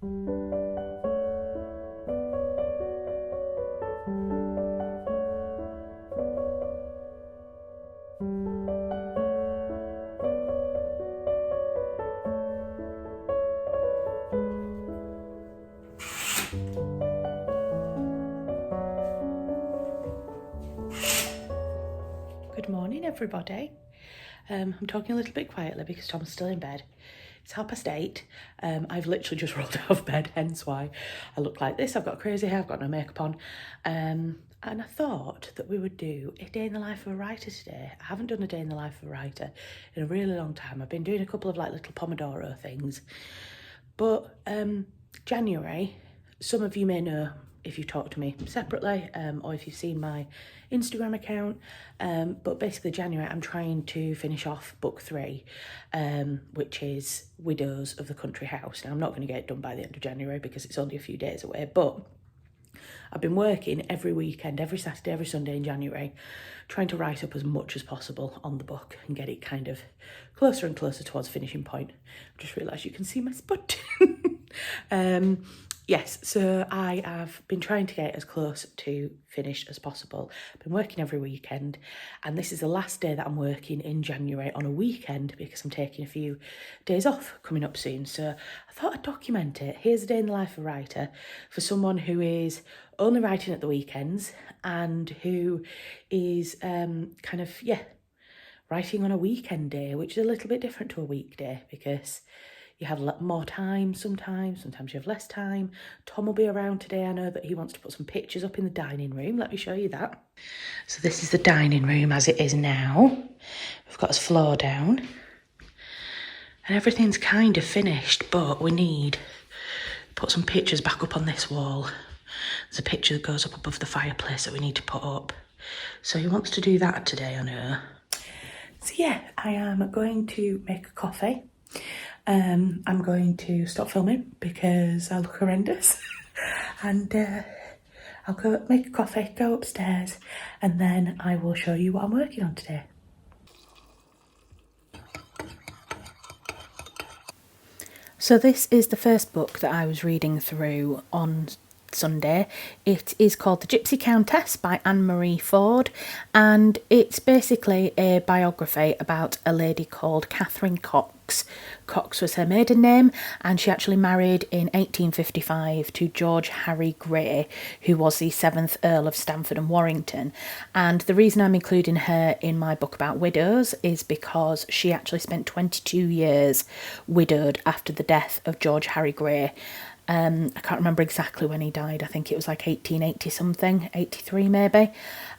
Good morning, everybody. I'm talking a little bit quietly because Tom's still in bed. It's 8:30. I've literally just rolled out of bed, hence why I look like this. I've got crazy hair, I've got no makeup on. And I thought that we would do a day in the life of a writer today. I haven't done a day in the life of a writer in a really long time. I've been doing a couple of like little Pomodoro things. But January, some of you may know if you talk to me separately or if you've seen my Instagram account, but basically January I'm trying to finish off book 3, which is Widows of the Country House. Now I'm not going to get it done by the end of January because it's only a few days away, but I've been working every weekend, every Saturday, every Sunday in January, trying to write up as much as possible on the book and get it kind of closer and closer towards finishing point. I just realised you can see my spot. Yes, so I have been trying to get as close to finished as possible. I've been working every weekend, and this is the last day that I'm working in January on a weekend because I'm taking a few days off coming up soon. So I thought I'd document it. Here's a day in the life of a writer for someone who is only writing at the weekends and who is writing on a weekend day, which is a little bit different to a weekday because you have more time sometimes you have less time. Tom will be around today. I know that he wants to put some pictures up in the dining room. Let me show you that. So this is the dining room as it is now. We've got his floor down. And everything's kind of finished, but we need to put some pictures back up on this wall. There's a picture that goes up above the fireplace that we need to put up. So he wants to do that today, I know. So yeah, I am going to make a coffee. I'm going to stop filming because I look horrendous. And I'll go make a coffee, go upstairs, and then I will show you what I'm working on today. So this is the first book that I was reading through on Sunday. It is called The Gypsy Countess by Anne-Marie Ford, and it's basically a biography about a lady called Catherine Cox. Cox was her maiden name, and she actually married in 1855 to George Harry Grey, who was the 7th Earl of Stamford and Warrington. And the reason I'm including her in my book about widows is because she actually spent 22 years widowed after the death of George Harry Grey. I can't remember exactly when he died. I think it was like 1880 something, 83 maybe.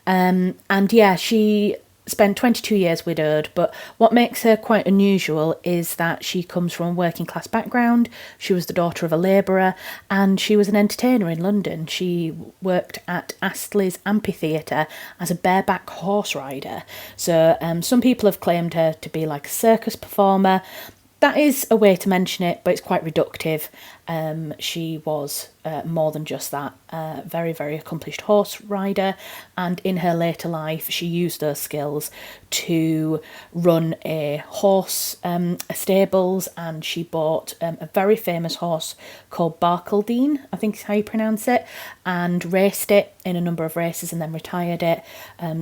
And yeah, she spent 22 years widowed, but what makes her quite unusual is that she comes from a working class background. She was the daughter of a labourer, and she was an entertainer in London. She worked at Astley's Amphitheatre as a bareback horse rider. So some people have claimed her to be like a circus performer. That is a way to mention it, but it's quite reductive. She was more than just that. Very, very accomplished horse rider, and in her later life she used those skills to run a horse stables, and she bought a very famous horse called Barcaldine, I think is how you pronounce it, and raced it in a number of races and then retired it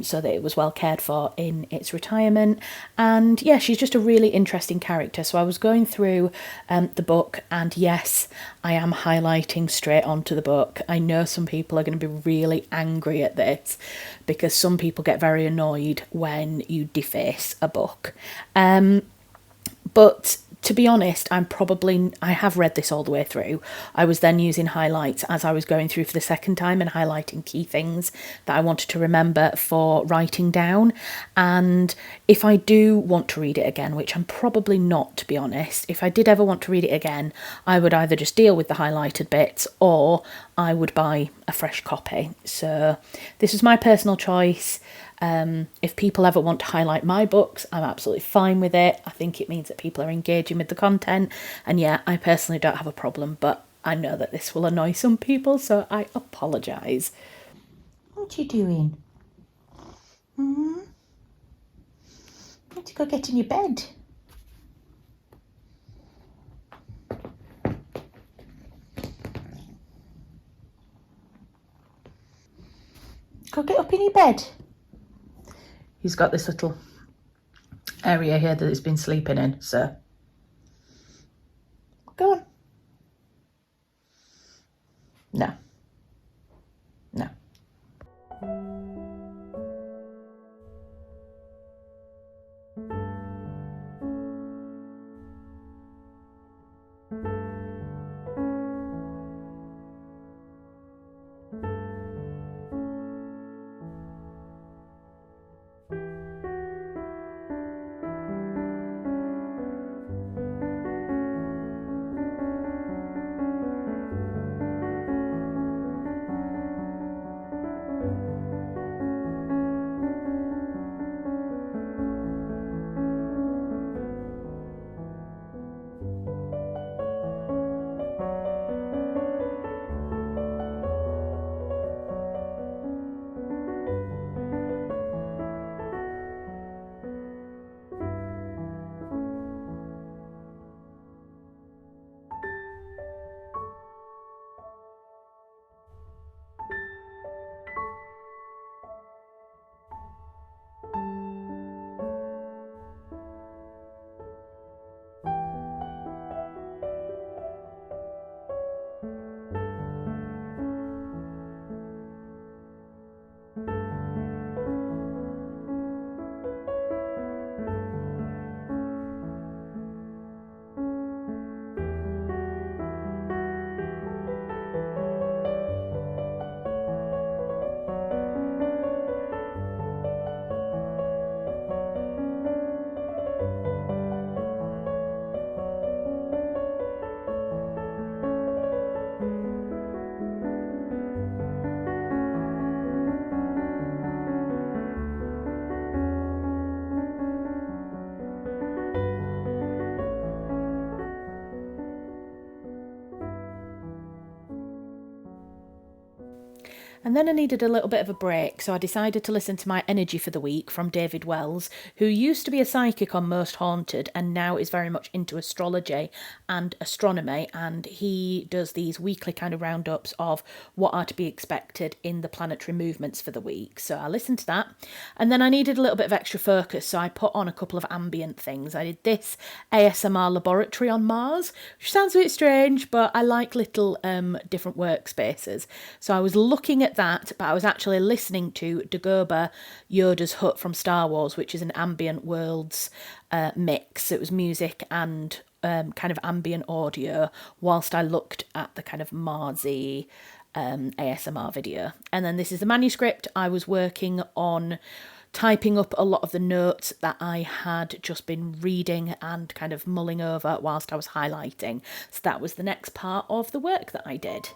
so that it was well cared for in its retirement. And yeah, she's just a really interesting character. So I was going through the book, and yes, I am highlighting straight onto the book. I know some people are going to be really angry at this because some people get very annoyed when you deface a book. But to be honest, I have read this all the way through. I was then using highlights as I was going through for the second time and highlighting key things that I wanted to remember for writing down. And if I do want to read it again, which I'm probably not, to be honest, if I did ever want to read it again, I would either just deal with the highlighted bits or I would buy a fresh copy. So this was my personal choice. If people ever want to highlight my books, I'm absolutely fine with it. I think it means that people are engaging with the content, and yeah, I personally don't have a problem, but I know that this will annoy some people, so I apologise. What are you doing? Want to go get in your bed? Go get up in your bed. He's got this little area here that he's been sleeping in, so go on. No. No. And then I needed a little bit of a break, so I decided to listen to my energy for the week from David Wells, who used to be a psychic on Most Haunted and now is very much into astrology and astronomy, and he does these weekly kind of roundups of what are to be expected in the planetary movements for the week. So I listened to that, and then I needed a little bit of extra focus, so I put on a couple of ambient things. I did this ASMR laboratory on Mars, which sounds a bit strange, but I like little different workspaces. So I was looking at that, but I was actually listening to Dagobah Yoda's Hut from Star Wars, which is an ambient worlds mix. It was music and kind of ambient audio whilst I looked at the kind of Marsy ASMR video. And then this is the manuscript. I was working on typing up a lot of the notes that I had just been reading and kind of mulling over whilst I was highlighting. So that was the next part of the work that I did.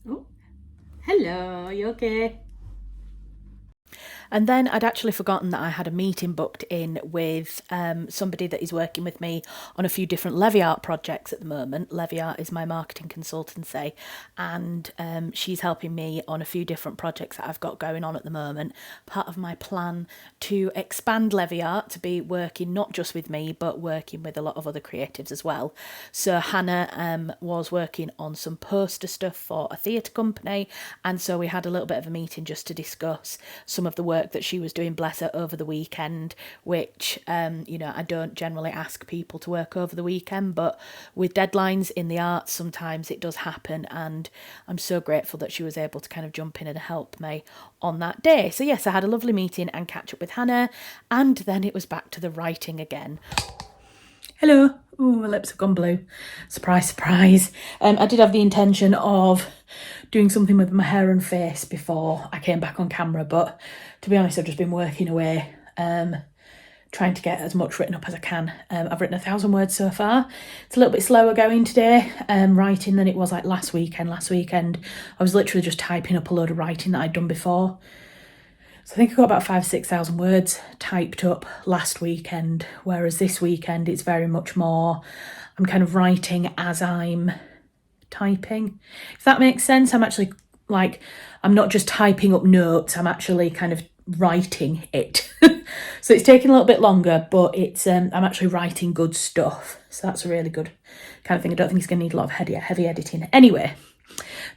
Oh, hello, you okay? And then I'd actually forgotten that I had a meeting booked in with somebody that is working with me on a few different Levy Art projects at the moment. Levy Art is my marketing consultancy, and she's helping me on a few different projects that I've got going on at the moment. Part of my plan to expand Levy Art to be working not just with me, but working with a lot of other creatives as well. So Hannah was working on some poster stuff for a theatre company, and so we had a little bit of a meeting just to discuss some of the work work that she was doing, bless her, over the weekend, which, I don't generally ask people to work over the weekend, but with deadlines in the arts, sometimes it does happen, and I'm so grateful that she was able to kind of jump in and help me on that day. So yes, I had a lovely meeting and catch up with Hannah, and then it was back to the writing again. Hello. Oh, my lips have gone blue. Surprise, surprise. I did have the intention of doing something with my hair and face before I came back on camera, but to be honest, I've just been working away, trying to get as much written up as I can. I've written 1,000 words so far. It's a little bit slower going today, writing, than it was like last weekend. Last weekend, I was literally just typing up a load of writing that I'd done before. So I think I got about 5,000-6,000 words typed up last weekend, whereas this weekend it's very much more, I'm kind of writing as I'm typing, if that makes sense. I'm actually I'm not just typing up notes, I'm actually kind of writing it. So it's taking a little bit longer, but it's I'm actually writing good stuff. So that's a really good kind of thing. I don't think it's going to need a lot of heavy editing. Anyway,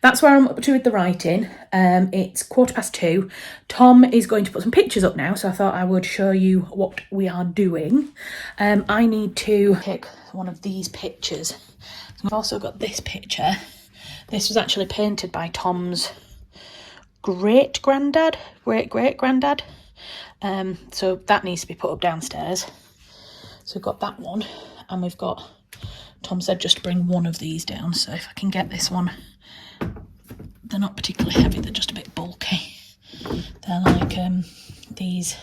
that's where I'm up to with the writing. It's 2:15. Tom is going to put some pictures up now, so I thought I would show you what we are doing. I need to take one of these pictures. I've also got this picture. This was actually painted by Tom's great-granddad. So that needs to be put up downstairs. So we've got that one, and we've got, Tom said just to bring one of these down, so if I can get this one. They're not particularly heavy, they're just a bit bulky. They're like these,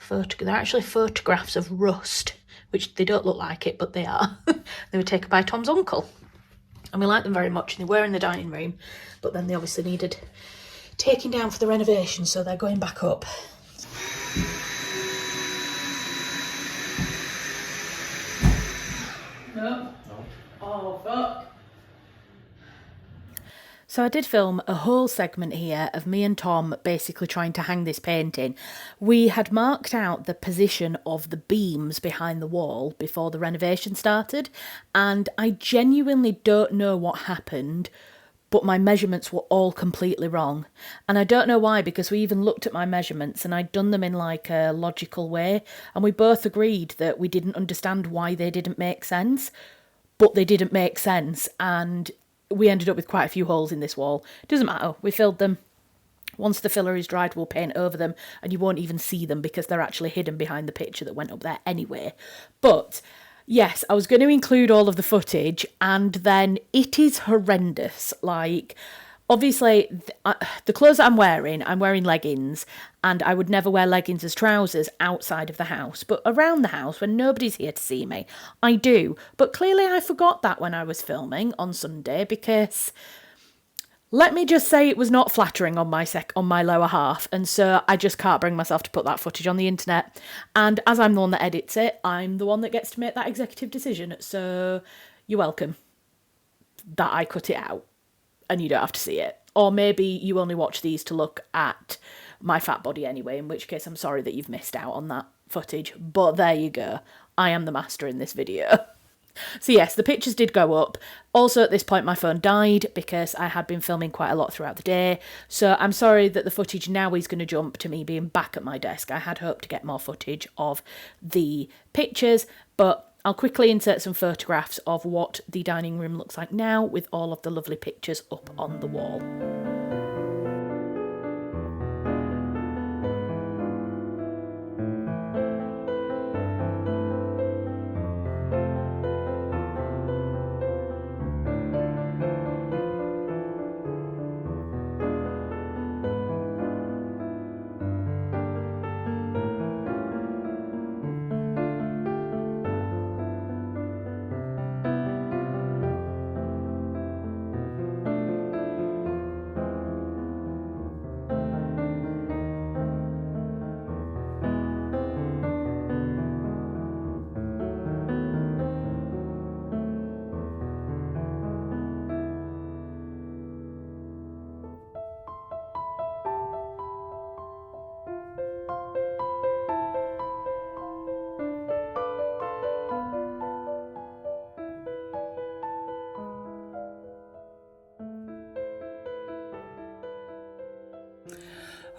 they're actually photographs of rust, which they don't look like it, but they are. They were taken by Tom's uncle, and we like them very much, and they were in the dining room, but then they obviously needed taking down for the renovation, so they're going back up. No. Oh, fuck. So I did film a whole segment here of me and Tom basically trying to hang this painting. We had marked out the position of the beams behind the wall before the renovation started, and I genuinely don't know what happened, but my measurements were all completely wrong. And I don't know why, because we even looked at my measurements and I'd done them in like a logical way, and we both agreed that we didn't understand why they didn't make sense, but they didn't make sense, and we ended up with quite a few holes in this wall. Doesn't matter, we filled them. Once the filler is dried, we'll paint over them, and you won't even see them because they're actually hidden behind the picture that went up there anyway. But yes, I was going to include all of the footage, and then it is horrendous. Like, obviously, the clothes that I'm wearing leggings, and I would never wear leggings as trousers outside of the house. But around the house, when nobody's here to see me, I do. But clearly I forgot that when I was filming on Sunday, because let me just say it was not flattering on my lower half, and so I just can't bring myself to put that footage on the internet. And as I'm the one that edits it, I'm the one that gets to make that executive decision. So you're welcome that I cut it out, and you don't have to see it. Or maybe you only watch these to look at my fat body anyway, in which case I'm sorry that you've missed out on that footage. But there you go. I am the master in this video. So yes, the pictures did go up. Also, at this point, my phone died because I had been filming quite a lot throughout the day. So I'm sorry that the footage now is going to jump to me being back at my desk. I had hoped to get more footage of the pictures, but I'll quickly insert some photographs of what the dining room looks like now with all of the lovely pictures up on the wall.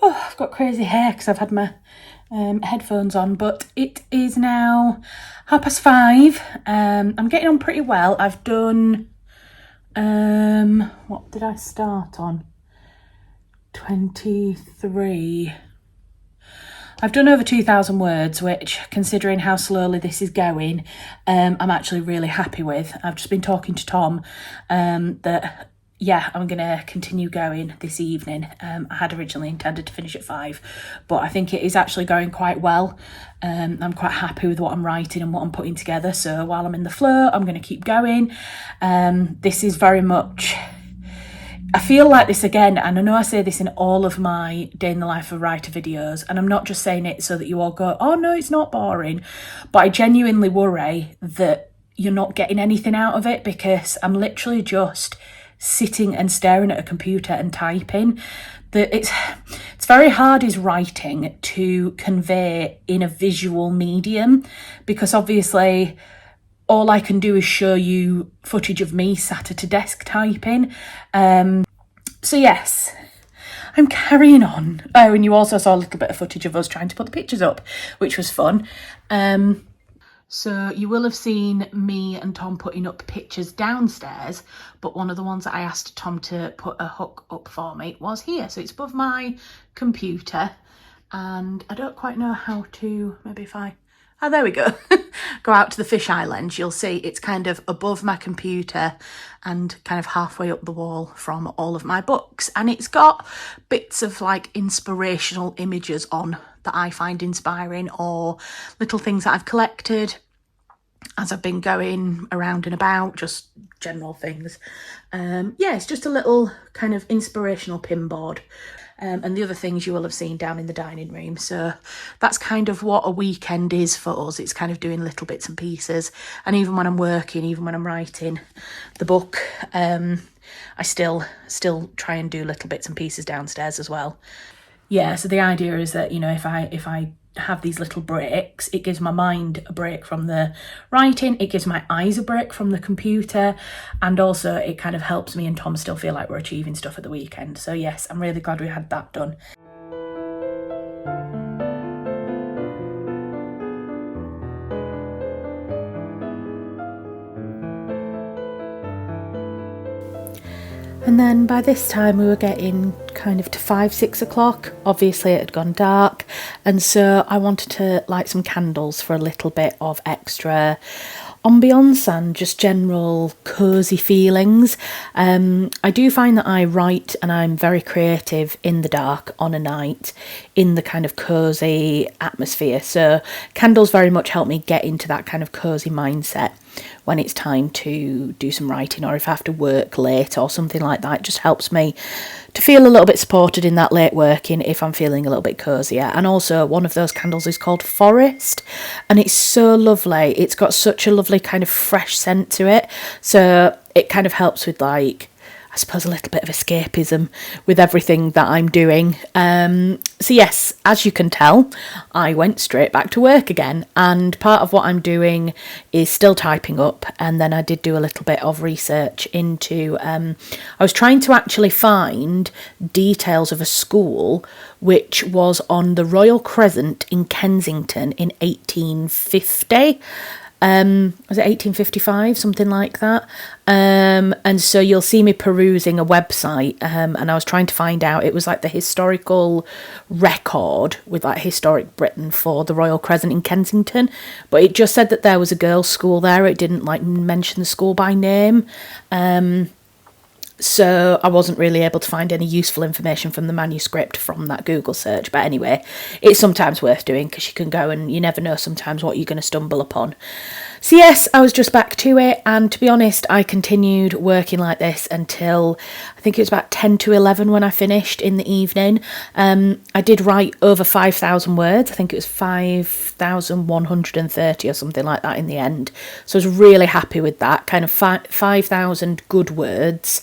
Oh, I've got crazy hair because I've had my headphones on, but it is now 5:30. I'm getting on pretty well. I've done, what did I start on? 23. I've done over 2,000 words, which, considering how slowly this is going, I'm actually really happy with. I've just been talking to Tom that, yeah, I'm going to continue going this evening. I had originally intended to finish at 5, but I think it is actually going quite well. I'm quite happy with what I'm writing and what I'm putting together. So while I'm in the flow, I'm going to keep going. This is very much... I feel like this again, and I know I say this in all of my Day in the Life of a Writer videos, and I'm not just saying it so that you all go, oh no, it's not boring, but I genuinely worry that you're not getting anything out of it, because I'm literally just sitting and staring at a computer and typing. It's very hard is writing to convey in a visual medium, because obviously all I can do is show you footage of me sat at a desk typing. So yes, I'm carrying on. Oh, and you also saw a little bit of footage of us trying to put the pictures up, which was fun. So you will have seen me and Tom putting up pictures downstairs, but one of the ones that I asked Tom to put a hook up for me was here. So it's above my computer, and I don't quite know how to, maybe if I... Oh, there we go. Go out to the fisheye lens, you'll see it's kind of above my computer and kind of halfway up the wall from all of my books. And it's got bits of like inspirational images on that I find inspiring, or little things that I've collected as I've been going around and about, just general things. Yeah, it's just a little kind of inspirational pin board. And the other things you will have seen down in the dining room. So that's kind of what a weekend is for us. It's kind of doing little bits and pieces. And even when I'm working, even when I'm writing the book, I still try and do little bits and pieces downstairs as well. Yeah, so the idea is that, you know, if I have these little breaks, it gives my mind a break from the writing, it gives my eyes a break from the computer, and also it kind of helps me and Tom still feel like we're achieving stuff at the weekend. So yes, I'm really glad we had that done. And then by this time we were getting kind of to 5-6 o'clock. Obviously it had gone dark, and so I wanted to light some candles for a little bit of extra ambience and just general cosy feelings. I do find that I write and I'm very creative in the dark on a night, in the kind of cosy atmosphere. So candles very much help me get into that kind of cosy mindset when it's time to do some writing, or if I have to work late or something like that. It just helps me to feel a little bit supported in that late working if I'm feeling a little bit cosier. And also one of those candles is called Forest, and it's so lovely. It's got such a lovely kind of fresh scent to it, so it kind of helps with, like, I suppose, a little bit of escapism with everything that I'm doing. So yes, as you can tell, I went straight back to work again, and part of what I'm doing is still typing up, and then I did do a little bit of research into, I was trying to actually find details of a school which was on the Royal Crescent in Kensington in 1850. Was it 1855, something like that? And so you'll see me perusing a website, and I was trying to find out, it was like the historical record with like Historic Britain for the Royal Crescent in Kensington, but it just said that there was a girls' school there. It didn't like mention the school by name. So I wasn't really able to find any useful information from the manuscript from that Google search. But anyway, it's sometimes worth doing, because you can go and you never know sometimes what you're going to stumble upon. So yes, I was just back to it, and to be honest, I continued working like this until I think it was about 10 to 11 when I finished in the evening. I did write over 5,000 words. I think it was 5,130 or something like that in the end. So I was really happy with that. Kind of 5,000 good words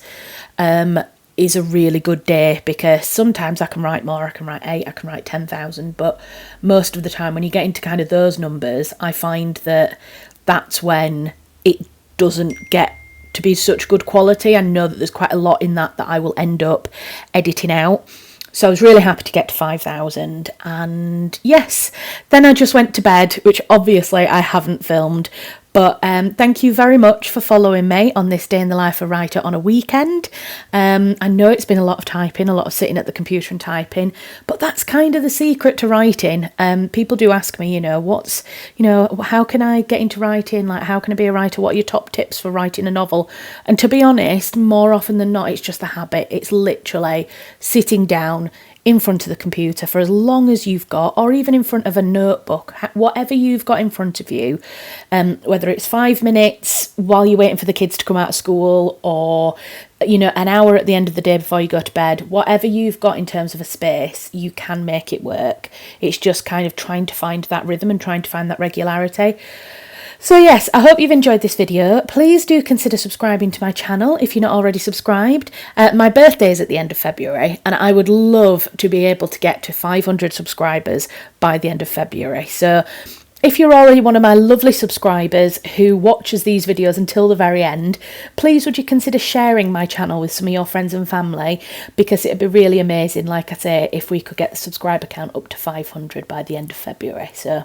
is a really good day, because sometimes I can write more, I can write 8, I can write 10,000, but most of the time when you get into kind of those numbers, I find that that's when it doesn't get to be such good quality. I know that there's quite a lot in that I will end up editing out. So I was really happy to get to 5,000, and yes, then I just went to bed, which obviously I haven't filmed. But thank you very much for following me on this day in the life of a writer on a weekend. I know it's been a lot of typing, a lot of sitting at the computer and typing, but that's kind of the secret to writing. People do ask me, how can I get into writing? Like, how can I be a writer? What are your top tips for writing a novel? And to be honest, more often than not, it's just a habit. It's literally sitting down in front of the computer for as long as you've got, or even in front of a notebook, whatever you've got in front of you, whether it's 5 minutes while you're waiting for the kids to come out of school, or an hour at the end of the day before you go to bed, whatever you've got in terms of a space, you can make it work. It's just kind of trying to find that rhythm and trying to find that regularity. So yes, I hope you've enjoyed this video. Please do consider subscribing to my channel if you're not already subscribed. My birthday is at the end of February, and I would love to be able to get to 500 subscribers by the end of February. So if you're already one of my lovely subscribers who watches these videos until the very end, please would you consider sharing my channel with some of your friends and family, because it'd be really amazing, like I say, if we could get the subscriber count up to 500 by the end of February. So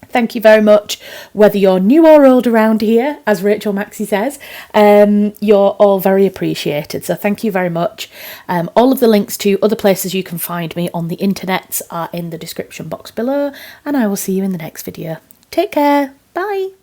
thank you very much. Whether you're new or old around here, as Rachel Maxey says, you're all very appreciated. So thank you very much. All of the links to other places you can find me on the internet are in the description box below, and I will see you in the next video. Take care. Bye.